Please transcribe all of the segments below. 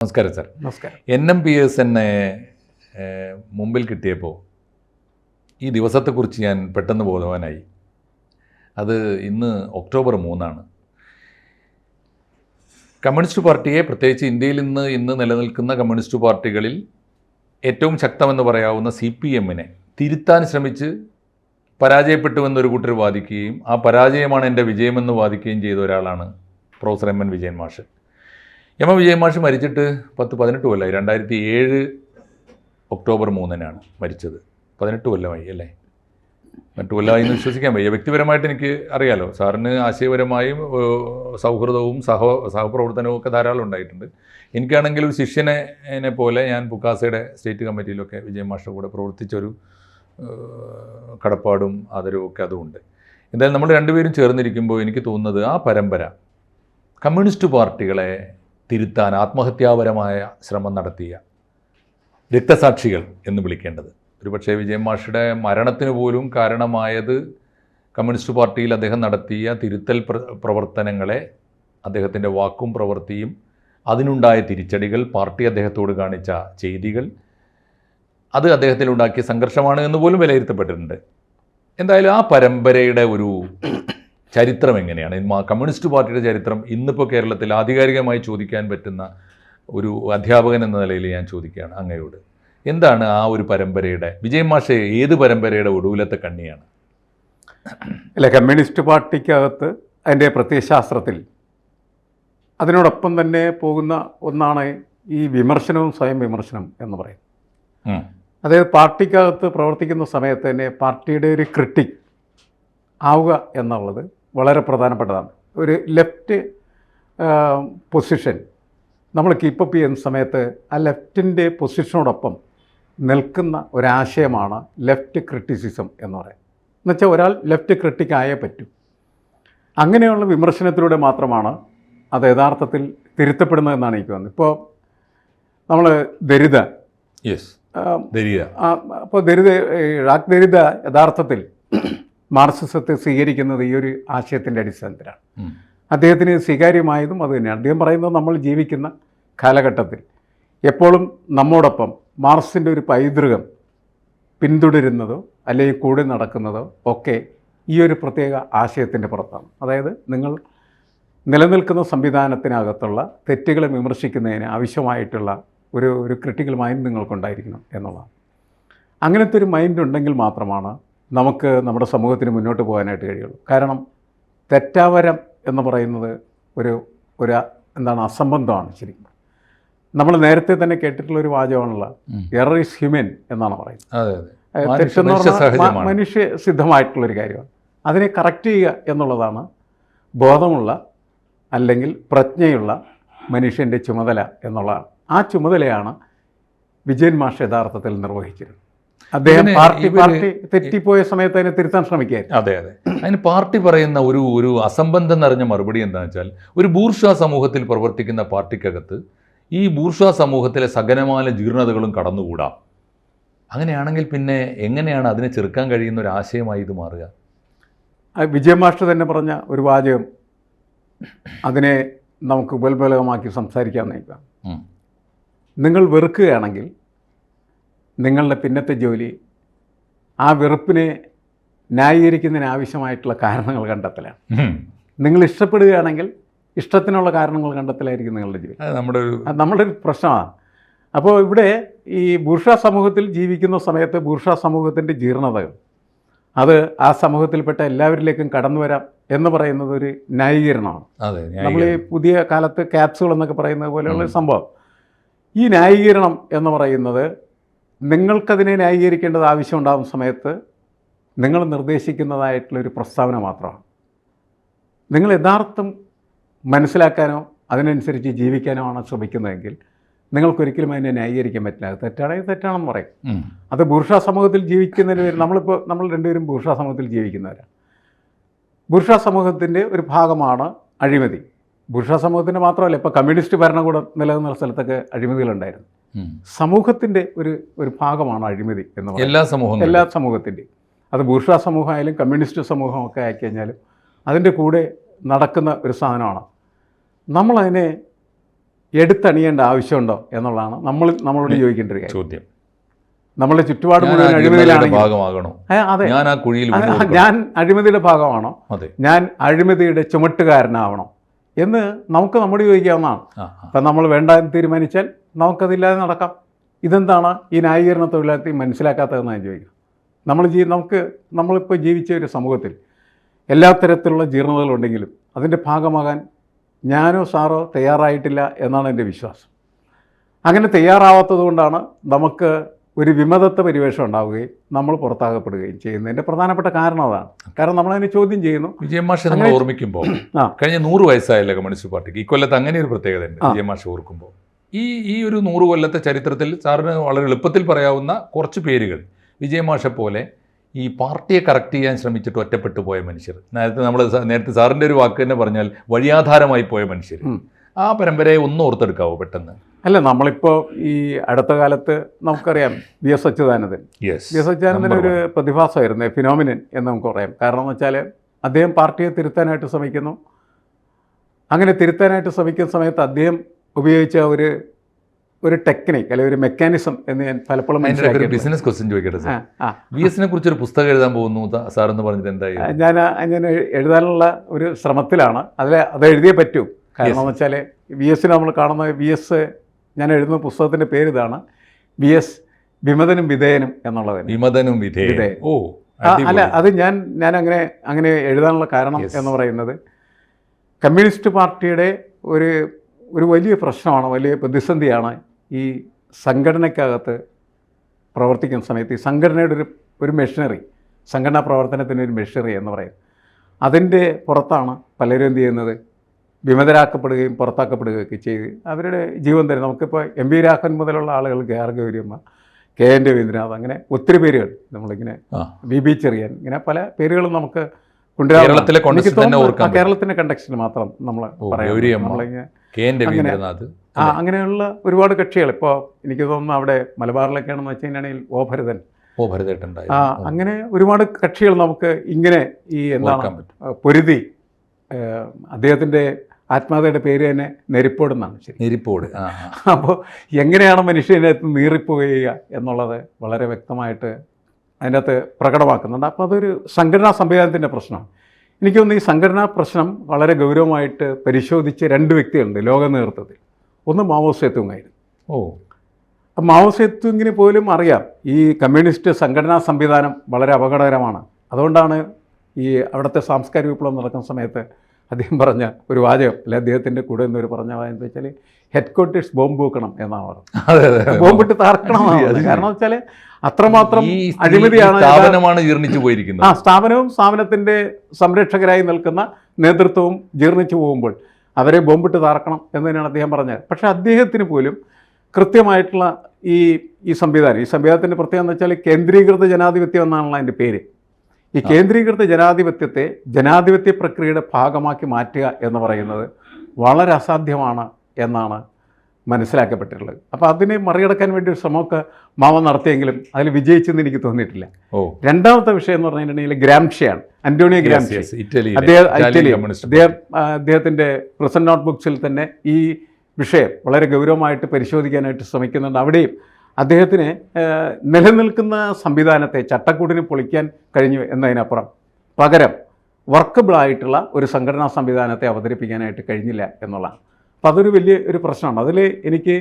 നമസ്കാരം സാർ. നമസ്കാരം. NMPS എന്നെ മുമ്പിൽ കിട്ടിയപ്പോൾ ഈ ദിവസത്തെക്കുറിച്ച് ഞാൻ പെട്ടെന്ന് ബോധവാനായി. അത് ഇന്ന് ഒക്ടോബർ 3 കമ്മ്യൂണിസ്റ്റ് പാർട്ടിയെ, പ്രത്യേകിച്ച് ഇന്ത്യയിൽ ഇന്ന് നിലനിൽക്കുന്ന കമ്മ്യൂണിസ്റ്റ് പാർട്ടികളിൽ ഏറ്റവും ശക്തമെന്ന് പറയാവുന്ന CPM-നെ തിരുത്താൻ ശ്രമിച്ച് പരാജയപ്പെട്ടുവെന്നൊരു കൂട്ടർ വാദിക്കുകയും ആ പരാജയമാണ് എൻ്റെ വിജയമെന്ന് വാദിക്കുകയും ചെയ്ത ഒരാളാണ് പ്രൊഫസർ MN വിജയൻ മാഷ്. വിജയൻ മാഷ് മരിച്ചിട്ട് 18 കൊല്ലമായി. 2007 ഒക്ടോബർ 3 മരിച്ചത്. 18 കൊല്ലമായി അല്ലേ? മറ്റു കൊല്ലമായി എന്ന് വിശ്വസിക്കാൻ വയ്യ. വ്യക്തിപരമായിട്ട് എനിക്ക് അറിയാലോ, സാറിന് ആശയപരമായും സൗഹൃദവും സഹപ്രവർത്തനവും ഒക്കെ ധാരാളം ഉണ്ടായിട്ടുണ്ട്. എനിക്കാണെങ്കിൽ ഒരു ശിഷ്യനെ പോലെ ഞാൻ പുക്കാസയുടെ സ്റ്റേറ്റ് കമ്മിറ്റിയിലൊക്കെ വിജയൻ മാഷിൻ്റെ കൂടെ പ്രവർത്തിച്ചൊരു കടപ്പാടും ആദരവും ഒക്കെ അതുമുണ്ട്. എന്തായാലും നമ്മൾ രണ്ടുപേരും ചേർന്നിരിക്കുമ്പോൾ എനിക്ക് തോന്നുന്നത് ആ പരമ്പര കമ്മ്യൂണിസ്റ്റ് പാർട്ടികളെ തിരുത്താൻ ആത്മഹത്യാപരമായ ശ്രമം നടത്തിയ രക്തസാക്ഷികൾ എന്ന് വിളിക്കേണ്ടത്. ഒരുപക്ഷെ വിജയൻ മാഷിയുടെ മരണത്തിന് പോലും കാരണമായത് കമ്മ്യൂണിസ്റ്റ് പാർട്ടിയിൽ അദ്ദേഹം നടത്തിയ തിരുത്തൽ പ്രവർത്തനങ്ങളെ, അദ്ദേഹത്തിൻ്റെ വാക്കും പ്രവൃത്തിയും, അതിനുണ്ടായ തിരിച്ചടികൾ, പാർട്ടി അദ്ദേഹത്തോട് കാണിച്ച ചെയ്തികൾ, അത് അദ്ദേഹത്തിലുണ്ടാക്കിയ സംഘർഷമാണ് എന്ന് പോലും വിലയിരുത്തപ്പെട്ടിട്ടുണ്ട്. എന്തായാലും ആ പരമ്പരയുടെ ഒരു ചരിത്രം എങ്ങനെയാണ്? കമ്മ്യൂണിസ്റ്റ് പാർട്ടിയുടെ ചരിത്രം ഇന്നിപ്പോൾ കേരളത്തിൽ ആധികാരികമായി ചോദിക്കാൻ പറ്റുന്ന ഒരു അധ്യാപകൻ എന്ന നിലയിൽ ഞാൻ ചോദിക്കുകയാണ് അങ്ങയോട്. എന്താണ് ആ ഒരു പരമ്പരയുടെ, വിജയൻ മാഷ് ഏത് പരമ്പരയുടെ ഒടുവിലത്തെ കണ്ണിയാണ്? അല്ല, കമ്മ്യൂണിസ്റ്റ് പാർട്ടിക്കകത്ത് അതിൻ്റെ പ്രത്യയശാസ്ത്രത്തിൽ അതിനോടൊപ്പം തന്നെ പോകുന്ന ഒന്നാണ് ഈ വിമർശനവും സ്വയം വിമർശനം എന്ന് പറയും. അതായത് പാർട്ടിക്കകത്ത് പ്രവർത്തിക്കുന്ന സമയത്ത് തന്നെ പാർട്ടിയുടെ ഒരു ക്രിട്ടിക് ആവുക എന്നുള്ളത് വളരെ പ്രധാനപ്പെട്ടതാണ്. ഒരു ലെഫ്റ്റ് പൊസിഷൻ നമ്മൾ കീപ്പപ്പ് ചെയ്യുന്ന സമയത്ത് ആ ലെഫ്റ്റിൻ്റെ പൊസിഷനോടൊപ്പം നിൽക്കുന്ന ഒരാശയമാണ് ലെഫ്റ്റ് ക്രിറ്റിസിസം എന്ന് പറയുന്നത്. എന്നുവെച്ചാൽ ഒരാൾ ലെഫ്റ്റ് ക്രിട്ടിക് ആയേ പറ്റൂ. അങ്ങനെയുള്ള വിമർശനത്തിലൂടെ മാത്രമാണ് അത് യഥാർത്ഥത്തിൽ തിരുത്തപ്പെടുന്നതെന്നാണ് എനിക്ക് തോന്നുന്നത്. ഇപ്പോൾ നമ്മൾ ദരിദ്ര അപ്പോൾ ഴാക്ക് ദരിദ്ര യഥാർത്ഥത്തിൽ മാർക്സിസത്തെ സ്വീകരിക്കുന്നത് ഈ ഒരു ആശയത്തിൻ്റെ അടിസ്ഥാനത്തിലാണ്. അദ്ദേഹത്തിന് സ്വീകാര്യമായതും അത് തന്നെയാണ്. അദ്ദേഹം പറയുന്നത് നമ്മൾ ജീവിക്കുന്ന കാലഘട്ടത്തിൽ എപ്പോഴും നമ്മോടൊപ്പം മാർക്സിൻ്റെ ഒരു പൈതൃകം പിന്തുടരുന്നതോ അല്ലെങ്കിൽ കൂടെ നടക്കുന്നതോ ഒക്കെ ഈ ഒരു പ്രത്യേക ആശയത്തിൻ്റെ പുറത്താണ്. അതായത് നിങ്ങൾ നിലനിൽക്കുന്ന സംവിധാനത്തിനകത്തുള്ള തെറ്റുകളെ വിമർശിക്കുന്നതിന് ആവശ്യമായിട്ടുള്ള ഒരു ക്രിട്ടിക്കൽ മൈൻഡ് നിങ്ങൾക്കുണ്ടായിരിക്കണം എന്നുള്ളതാണ്. അങ്ങനത്തെ ഒരു മൈൻഡ് ഉണ്ടെങ്കിൽ മാത്രമാണ് നമുക്ക് നമ്മുടെ സമൂഹത്തിന് മുന്നോട്ട് പോകാനായിട്ട് കഴിയുള്ളൂ. കാരണം തെറ്റാവരം എന്ന് പറയുന്നത് ഒരു എന്താണ് അസംബന്ധമാണ്. ശരിക്കും നമ്മൾ നേരത്തെ തന്നെ കേട്ടിട്ടുള്ളൊരു വാചകമാണുള്ള എറർ ഈസ് ഹ്യൂമൻ എന്നാണ് പറയുന്നത്. തെറ്റെന്ന് പറഞ്ഞാൽ മനുഷ്യ സിദ്ധമായിട്ടുള്ളൊരു കാര്യമാണ്. അതിനെ കറക്റ്റ് ചെയ്യുക എന്നുള്ളതാണ് ബോധമുള്ള അല്ലെങ്കിൽ പ്രജ്ഞയുള്ള മനുഷ്യൻ്റെ ചുമതല എന്നുള്ളതാണ്. ആ ചുമതലയാണ് വിജയൻ മാഷ് യഥാർത്ഥത്തിൽ നിർവഹിച്ചിരുന്നത്. അദ്ദേഹം പാർട്ടി തെറ്റിപ്പോയ സമയത്ത് അതിനെ തിരുത്താൻ ശ്രമിക്കുകയായിരുന്നു. അതെ. അതിന് പാർട്ടി പറയുന്ന ഒരു അസംബന്ധം നിറഞ്ഞ മറുപടി എന്താണെന്ന് വെച്ചാൽ, ഒരു ബൂർഷ്വാ സമൂഹത്തിൽ പ്രവർത്തിക്കുന്ന പാർട്ടിക്കകത്ത് ഈ ബൂർഷ്വാ സമൂഹത്തിലെ സകലമായ ജീർണതകളും കടന്നുകൂടാം. അങ്ങനെയാണെങ്കിൽ പിന്നെ എങ്ങനെയാണ് അതിനെ ചെറുക്കാൻ കഴിയുന്ന ഒരു ആശയമായി ഇത് മാറുക? വിജയൻ മാഷ് തന്നെ പറഞ്ഞ ഒരു വാചകം അതിനെ നമുക്ക് ഉപോത്ബലകമാക്കി സംസാരിക്കാമെന്നേക്കാം. നിങ്ങൾ വെറുക്കുകയാണെങ്കിൽ നിങ്ങളുടെ പിന്നത്തെ ജോലി ആ വെറുപ്പിനെ ന്യായീകരിക്കുന്നതിന് ആവശ്യമായിട്ടുള്ള കാരണങ്ങൾ കണ്ടെത്തലാണ്. നിങ്ങൾ ഇഷ്ടപ്പെടുകയാണെങ്കിൽ ഇഷ്ടത്തിനുള്ള കാരണങ്ങൾ കണ്ടെത്തലായിരിക്കും നിങ്ങളുടെ ജോലി. നമ്മുടെ ഒരു പ്രശ്നമാണ്. അപ്പോൾ ഇവിടെ ഈ ബൂർഷ്വാ സമൂഹത്തിൽ ജീവിക്കുന്ന സമയത്ത് ബൂർഷ്വാ സമൂഹത്തിൻ്റെ ജീർണതകൾ അത് ആ സമൂഹത്തിൽപ്പെട്ട എല്ലാവരിലേക്കും കടന്നു വരാം എന്ന് പറയുന്നത് ഒരു ന്യായീകരണമാണ്. നമ്മൾ ഈ പുതിയ കാലത്ത് ക്യാപ്സുകൾ എന്നൊക്കെ പറയുന്നത് പോലെയുള്ള ഒരു സംഭവം. ഈ ന്യായീകരണം എന്ന് പറയുന്നത് നിങ്ങൾക്കതിനെ ന്യായീകരിക്കേണ്ടത് ആവശ്യമുണ്ടാകുന്ന സമയത്ത് നിങ്ങൾ നിർദ്ദേശിക്കുന്നതായിട്ടുള്ളൊരു പ്രസ്താവന മാത്രമാണ്. നിങ്ങൾ യഥാർത്ഥം മനസ്സിലാക്കാനോ അതിനനുസരിച്ച് ജീവിക്കാനോ ആണ് ശ്രമിക്കുന്നതെങ്കിൽ നിങ്ങൾക്കൊരിക്കലും അതിനെ ന്യായീകരിക്കാൻ പറ്റില്ല. അത് തെറ്റാണെങ്കിൽ തെറ്റാണെന്ന് പറയും. അത് ബൂർഷ്വാ സമൂഹത്തിൽ ജീവിക്കുന്നതിന് പേര് നമ്മൾ രണ്ടുപേരും ബൂർഷ്വാ സമൂഹത്തിൽ ജീവിക്കുന്നവരാണ്. ബൂർഷ്വാ സമൂഹത്തിൻ്റെ ഒരു ഭാഗമാണ് അഴിമതി. ബൂർഷ്വാ സമൂഹത്തിൻ്റെ മാത്രമല്ല, ഇപ്പോൾ കമ്മ്യൂണിസ്റ്റ് ഭരണകൂടം നിലനിന്ന സ്ഥലത്തൊക്കെ അഴിമതികളുണ്ടായിരുന്നു. സമൂഹത്തിൻ്റെ ഒരു ഭാഗമാണ് അഴിമതി എന്ന് പറയുന്നത്. എല്ലാ സമൂഹത്തിൻ്റെയും. അത് ബൂർഷ്വാ സമൂഹമായാലും കമ്മ്യൂണിസ്റ്റ് സമൂഹമൊക്കെ ആയിക്കഴിഞ്ഞാലും അതിൻ്റെ കൂടെ നടക്കുന്ന ഒരു സാധനമാണ്. നമ്മളതിനെ എടുത്തണിയേണ്ട ആവശ്യമുണ്ടോ എന്നുള്ളതാണ് നമ്മളോട് ചോദിക്കേണ്ട ഒരു കാര്യം. ചോദ്യം. നമ്മളുടെ ചുറ്റുപാട് ഞാൻ മുഴുവൻ ആ അഴിമതിയിലാണെങ്കിൽ ഭാഗമാകണോ? അതെ, ഞാൻ ആ കുഴിയിൽ വീണ് കൊടുക്കണോ? ഞാൻ അഴിമതിയുടെ ഭാഗമാണോ? അതെ. ഞാൻ അഴിമതിയുടെ ചുമട്ടുകാരനാവണോ എന്ന് നമുക്ക് നമ്മോട് ചോദിക്കാവുന്നതാണ്. അപ്പം നമ്മൾ വേണ്ട എന്ന് തീരുമാനിച്ചാൽ നമുക്കതില്ലാതെ നടക്കാം. ഇതെന്താണ് ഈ ന്യായീകരണ തൊഴിലാളി മനസ്സിലാക്കാത്തതെന്ന് ഞാൻ ചോദിക്കും. നമ്മളിപ്പോൾ ജീവിച്ച ഒരു സമൂഹത്തിൽ എല്ലാ തരത്തിലുള്ള ജീർണതകളുണ്ടെങ്കിലും അതിൻ്റെ ഭാഗമാകാൻ ഞാനോ സാറോ തയ്യാറായിട്ടില്ല എന്നാണ് എൻ്റെ വിശ്വാസം. അങ്ങനെ തയ്യാറാവാത്തത് കൊണ്ടാണ് നമുക്ക് ഒരു വിമതത്വ പരിവേഷം ഉണ്ടാവുകയും നമ്മൾ പുറത്താക്കപ്പെടുകയും ചെയ്യുന്നതിൻ്റെ പ്രധാനപ്പെട്ട കാരണം അതാണ്. കാരണം നമ്മളതിനെ ചോദ്യം ചെയ്യുന്നു. വിജയൻ മാഷെ നമ്മൾ ഓർമ്മിക്കുമ്പോൾ കഴിഞ്ഞ 100 വയസ്സായല്ലേ കമ്മ്യൂണിസ്റ്റ് പാർട്ടിക്ക്. ഈ കൊല്ലത്ത് അങ്ങനെ ഒരു പ്രത്യേകത ഉണ്ട്. വിജയൻ മാഷെ ഓർക്കുമ്പോൾ ഈ ഒരു 100 കൊല്ലത്തെ ചരിത്രത്തിൽ സാറിന് വളരെ എളുപ്പത്തിൽ പറയാവുന്ന കുറച്ച് പേരുകൾ, വിജയൻ മാഷെ പോലെ ഈ പാർട്ടിയെ കറക്റ്റ് ചെയ്യാൻ ശ്രമിച്ചിട്ട് ഒറ്റപ്പെട്ടു പോയ മനുഷ്യർ, നേരത്തെ സാറിൻ്റെ ഒരു വാക്ക് തന്നെ പറഞ്ഞാൽ വഴിയാധാരമായി പോയ മനുഷ്യർ, ആ പരമ്പരയെ ഒന്ന് ഓർത്തെടുക്കാവോ പെട്ടെന്ന്? അല്ല, നമ്മളിപ്പോൾ ഈ അടുത്ത കാലത്ത് നമുക്കറിയാം വി.എസ്. അച്യുതാനന്ദൻ. വി.എസ്. അച്യുതാനന്ദൻ ഒരു പ്രതിഭാസമായിരുന്നു, ഫിനോമിനൻ എന്ന് നമുക്ക് പറയാം. കാരണം എന്ന് വെച്ചാൽ അദ്ദേഹം പാർട്ടിയെ തിരുത്താനായിട്ട് ശ്രമിക്കുന്നു. അങ്ങനെ തിരുത്താനായിട്ട് ശ്രമിക്കുന്ന സമയത്ത് അദ്ദേഹം ഉപയോഗിച്ച ഒരു ടെക്നിക്ക് അല്ലെങ്കിൽ ഒരു മെക്കാനിസം എന്ന് ഞാൻ പലപ്പോഴും ബിസിനസ് ക്വസ്റ്റ്യൻ ചോദിക്കട്ടെ സാർ. വി.എസിനെ കുറിച്ചൊരു പുസ്തകം എഴുതാൻ പോകുന്നു സാറെന്ന് പറഞ്ഞിട്ട് എന്തായി? ഞാൻ എഴുതാനുള്ള ഒരു ശ്രമത്തിലാണ്. അത് എഴുതിയേ പറ്റൂ. കാരണം എന്ന് വെച്ചാൽ വി.എസിനെ നമ്മൾ കാണുന്ന വി.എസ്. ഞാൻ എഴുതുന്ന പുസ്തകത്തിൻ്റെ പേര് ഇതാണ്, വി.എസ്. വിമതനും വിധേയനും എന്നുള്ളത്. വിമതനും വിധേയനും. ഓ അല്ല, അത് ഞാൻ അങ്ങനെ എഴുതാനുള്ള കാരണം എന്ന് പറയുന്നത് കമ്മ്യൂണിസ്റ്റ് പാർട്ടിയുടെ ഒരു വലിയ പ്രശ്നമാണ്, വലിയ പ്രതിസന്ധിയാണ് ഈ സംഘടനയ്ക്കകത്ത് പ്രവർത്തിക്കുന്ന സമയത്ത്. ഈ സംഘടനയുടെ ഒരു മെഷീനറി, സംഘടനാ പ്രവർത്തനത്തിൻ്റെ ഒരു മെഷീനറി എന്ന് പറയും. അതിൻ്റെ പുറത്താണ് പലരും എന്ത് ചെയ്യുന്നത്, വിമതരാക്കപ്പെടുകയും പുറത്താക്കപ്പെടുകയൊക്കെ ചെയ്ത് അവരുടെ ജീവൻ തരും. നമുക്കിപ്പോൾ എം.വി. രാഘവൻ മുതലുള്ള ആളുകൾ, കെ.ആർ. ഗൗരിയമ്മ, കെ.എൻ. രവീന്ദ്രനാഥ്, അങ്ങനെ ഒത്തിരി പേരുകൾ നമ്മളിങ്ങനെ വി.ബി. ചെറിയാൻ, ഇങ്ങനെ പല പേരുകളും നമുക്ക് കൊണ്ടുവരാം. കേരളത്തിൻ്റെ കണ്ടക്സ്റ്റിൽ മാത്രം നമ്മൾ പറയാം. അങ്ങനെയുള്ള ഒരുപാട് കക്ഷികൾ ഇപ്പോൾ എനിക്ക് തോന്നുന്നു അവിടെ മലബാറിലൊക്കെയാണെന്ന് വെച്ച് കഴിഞ്ഞാണെങ്കിൽ അങ്ങനെ ഒരുപാട് കക്ഷികൾ നമുക്ക് ഇങ്ങനെ ഈ എന്താണ് പൊരുതി. അദ്ദേഹത്തിൻ്റെ ആത്മകഥയുടെ പേര് തന്നെ നെരിപ്പോടെന്നാണ്. ശരി, നെരിപ്പോട്. അപ്പോൾ എങ്ങനെയാണ് മനുഷ്യനകത്ത് നീറിപ്പോവുക എന്നുള്ളത് വളരെ വ്യക്തമായിട്ട് അതിൻ്റെ അകത്ത് പ്രകടമാക്കുന്നുണ്ട്. അപ്പോൾ അതൊരു സംഘടനാ സംവിധാനത്തിൻ്റെ പ്രശ്നമാണ്. എനിക്ക് തോന്നുന്നു ഈ സംഘടനാ പ്രശ്നം വളരെ ഗൗരവമായിട്ട് പരിശോധിച്ച് 2 വ്യക്തികളുണ്ട് ലോക നേതൃത്വത്തിൽ. ഒന്ന് മാവോ സേതുങ്ങായിരുന്നു. മാവോ സേതുങ്ങിന് പോലും അറിയാം ഈ കമ്മ്യൂണിസ്റ്റ് സംഘടനാ സംവിധാനം വളരെ അപകടകരമാണ്. അതുകൊണ്ടാണ് ഈ അവിടുത്തെ സാംസ്കാരിക വിപ്ലവം നടക്കുന്ന സമയത്ത് അദ്ദേഹം പറഞ്ഞ ഒരു വാചകം, അല്ലെ അദ്ദേഹത്തിൻ്റെ കൂടെ എന്നൊരു പറഞ്ഞ വാചകം എന്താ വെച്ചാൽ ഹെഡ്ക്വാർട്ടേഴ്സ് ബോംബ് വെക്കണം എന്നാണ് പറഞ്ഞത്. ബോംബിട്ട് തകർക്കണം എന്നാണ്. കാരണം വെച്ചാൽ അത്രമാത്രം അഴിമതിയാണ്. സ്ഥാപനമാണ് ജീർണിച്ചു പോയിരിക്കുന്നത്. സ്ഥാപനവും സ്ഥാപനത്തിൻ്റെ സംരക്ഷകരായി നിൽക്കുന്ന നേതൃത്വവും ജീർണിച്ചു പോകുമ്പോൾ അവരെ ബോംബിട്ട് തകർക്കണം എന്ന് തന്നെയാണ് അദ്ദേഹം പറഞ്ഞത്. പക്ഷേ അദ്ദേഹത്തിന് പോലും കൃത്യമായിട്ടുള്ള ഈ സംവിധാനത്തിൻ്റെ പ്രത്യേകത എന്ന് വെച്ചാൽ കേന്ദ്രീകൃത ജനാധിപത്യം എന്നാണല്ലോ അതിൻ്റെ പേര്. ഈ കേന്ദ്രീകൃത ജനാധിപത്യത്തെ ജനാധിപത്യ പ്രക്രിയയുടെ ഭാഗമാക്കി മാറ്റുക എന്ന് പറയുന്നത് വളരെ അസാധ്യമാണ് എന്നാണ് മനസ്സിലാക്കപ്പെട്ടിട്ടുള്ളത്. അപ്പോൾ അതിനെ മറികടക്കാൻ വേണ്ടി ഒരു ശ്രമമൊക്കെ മാവ നടത്തിയെങ്കിലും അതിൽ വിജയിച്ചെന്ന് എനിക്ക് തോന്നിയിട്ടില്ല. രണ്ടാമത്തെ വിഷയം എന്ന് പറഞ്ഞിട്ടുണ്ടെങ്കിൽ ഗ്രാംഷിയാണ്, അന്റോണിയോ ഗ്രാംഷി. അദ്ദേഹത്തിൻ്റെ പ്രസന്റ് നോട്ട് ബുക്സിൽ തന്നെ ഈ വിഷയം വളരെ ഗൗരവമായിട്ട് പരിശോധിക്കാനായിട്ട് ശ്രമിക്കുന്നുണ്ട്. അവിടെയും അദ്ദേഹത്തിന് നിലനിൽക്കുന്ന സംവിധാനത്തെ ചട്ടക്കൂടിന് പൊളിക്കാൻ കഴിഞ്ഞു എന്നതിനപ്പുറം പകരം വർക്കബിളായിട്ടുള്ള ഒരു സംഘടനാ സംവിധാനത്തെ അവതരിപ്പിക്കാനായിട്ട് കഴിഞ്ഞില്ല എന്നുള്ളതാണ്. അപ്പോൾ അതൊരു വലിയ ഒരു പ്രശ്നമാണ്. അതിൽ എനിക്ക്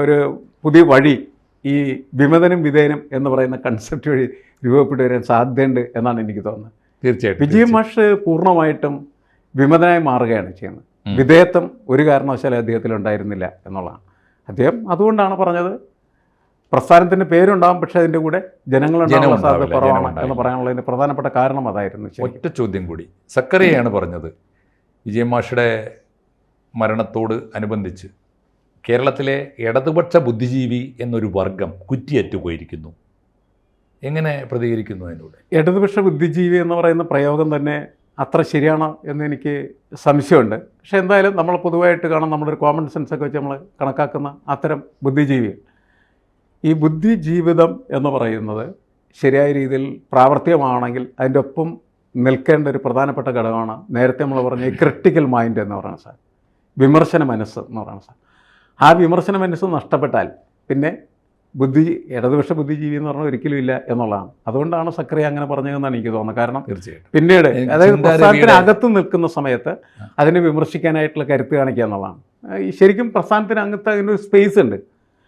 ഒരു പുതിയ വഴി ഈ വിമതനും വിധേയനും എന്ന് പറയുന്ന കൺസെപ്റ്റ് വഴി രൂപപ്പെട്ടു വരാൻ സാധ്യതയുണ്ട് എന്നാണ് എനിക്ക് തോന്നുന്നത്. തീർച്ചയായിട്ടും വിജയൻ മാഷ് പൂർണ്ണമായിട്ടും വിമതനായി മാറുകയാണ് ചെയ്യുന്നത്. വിധേയത്വം ഒരു കാരണവശാലും അദ്ദേഹത്തിൽ ഉണ്ടായിരുന്നില്ല എന്നുള്ളതാണ്. അദ്ദേഹം അതുകൊണ്ടാണ് പറഞ്ഞത് പ്രസ്ഥാനത്തിൻ്റെ പേരുണ്ടാകും, പക്ഷേ അതിൻ്റെ കൂടെ ജനങ്ങളുണ്ടാകാനുള്ള സാധ്യത കുറവാണ് എന്ന് പറയാനുള്ളതിൻ്റെ പ്രധാനപ്പെട്ട കാരണം അതായിരുന്നു. ഒറ്റ ചോദ്യം കൂടി, സക്കറിയയാണ് പറഞ്ഞത് വിജയൻ മാഷയുടെ മരണത്തോട് അനുബന്ധിച്ച് കേരളത്തിലെ ഇടതുപക്ഷ ബുദ്ധിജീവി എന്നൊരു വർഗം കുറ്റിയറ്റുപോയിരിക്കുന്നു. എങ്ങനെ പ്രതികരിക്കുന്നു അതിനോട്? ഇടതുപക്ഷ ബുദ്ധിജീവി എന്ന് പറയുന്ന പ്രയോഗം തന്നെ അത്ര ശരിയാണോ എന്ന് എനിക്ക് സംശയമുണ്ട്. പക്ഷേ എന്തായാലും നമ്മൾ പൊതുവായിട്ട് കാണാം, നമ്മുടെ ഒരു കോമൺ സെൻസൊക്കെ വെച്ച് നമ്മൾ കണക്കാക്കുന്ന അത്തരം ബുദ്ധിജീവികൾ. ഈ ബുദ്ധിജീവിതം എന്ന് പറയുന്നത് ശരിയായ രീതിയിൽ പ്രാവർത്തികമാണെങ്കിൽ അതിൻ്റെ ഒപ്പം നിൽക്കേണ്ട ഒരു പ്രധാനപ്പെട്ട ഘടകമാണ് നേരത്തെ നമ്മൾ പറഞ്ഞ ഈ ക്രിട്ടിക്കൽ മൈൻഡ് എന്ന് പറയുന്ന സാർ. വിമർശന മനസ്സ് എന്ന് പറയുന്നത്. ആ വിമർശന മനസ്സ് നഷ്ടപ്പെട്ടാൽ പിന്നെ ഇടതുപക്ഷ ബുദ്ധിജീവി എന്ന് പറഞ്ഞാൽ ഒരിക്കലും ഇല്ല എന്നുള്ളതാണ്. അതുകൊണ്ടാണ് സക്രിയ അങ്ങനെ പറഞ്ഞതെന്നാണ് എനിക്ക് തോന്നുന്നത്. കാരണം തീർച്ചയായിട്ടും പിന്നീട് അതായത് പ്രസ്ഥാനത്തിനകത്ത് നിൽക്കുന്ന സമയത്ത് അതിനെ വിമർശിക്കാനായിട്ടുള്ള കരുത്ത് കാണിക്കുക എന്നുള്ളതാണ്. ശരിക്കും പ്രസ്ഥാനത്തിനകത്ത് അതിനൊരു സ്പേസ് ഉണ്ട്.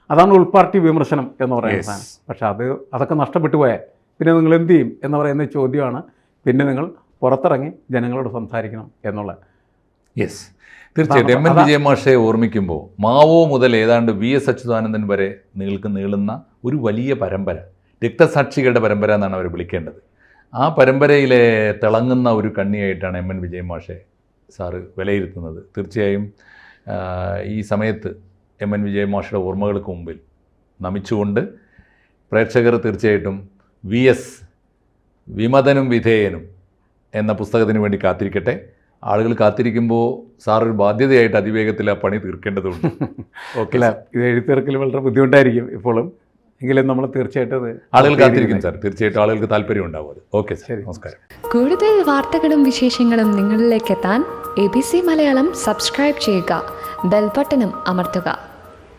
അതാണ് ഉൾപാർട്ടി വിമർശനം എന്ന് പറയുന്ന സാധനം. പക്ഷെ അതൊക്കെ നഷ്ടപ്പെട്ടു പോയാൽ പിന്നെ നിങ്ങൾ എന്ത് ചെയ്യും എന്ന് പറയുന്ന ചോദ്യമാണ്. പിന്നെ നിങ്ങൾ പുറത്തിറങ്ങി ജനങ്ങളോട് സംസാരിക്കണം എന്നുള്ളത്. യെസ്, തീർച്ചയായിട്ടും. എം എൻ വിജയമാഷെ ഓർമ്മിക്കുമ്പോൾ മാവോ മുതൽ ഏതാണ്ട് VS അച്യുതാനന്ദൻ വരെ നീളുന്ന ഒരു വലിയ പരമ്പര, രക്തസാക്ഷികളുടെ പരമ്പര എന്നാണ് അവർ വിളിക്കേണ്ടത്. ആ പരമ്പരയിലെ തിളങ്ങുന്ന ഒരു കണ്ണിയായിട്ടാണ് എം എൻ വിജയമാഷെ സാറ് വിലയിരുത്തുന്നത്. തീർച്ചയായും ഈ സമയത്ത് എം എൻ വിജയമാഷയുടെ ഓർമ്മകൾക്ക് മുമ്പിൽ നമിച്ചുകൊണ്ട് പ്രേക്ഷകർ തീർച്ചയായിട്ടും VS വിമതനും വിധേയനും എന്ന പുസ്തകത്തിന് വേണ്ടി കാത്തിരിക്കട്ടെ. ആളുകൾ കാത്തിരിക്കുമ്പോൾ സാറൊരു ബാധ്യതയായിട്ട് അതിവേഗത്തിൽ ആ പണി തീർക്കേണ്ടതുണ്ട്. ഓക്കെ, ഇത് എഴുത്തിറക്കൽ വളരെ ബുദ്ധിമുട്ടായിരിക്കും ഇപ്പോഴും, എങ്കിലും നമ്മൾ തീർച്ചയായിട്ടും ആളുകൾ കാത്തിരിക്കും സാർ. തീർച്ചയായിട്ടും ആളുകൾക്ക് താല്പര്യം ഉണ്ടാവും അത്. ഓക്കെ സാർ, നമസ്കാരം. കൂടുതൽ വാർത്തകളും വിശേഷങ്ങളും നിങ്ങളിലേക്ക് എത്താൻ ABC മലയാളം സബ്സ്ക്രൈബ് ചെയ്യുക, ബെൽ ബട്ടണും അമർത്തുക.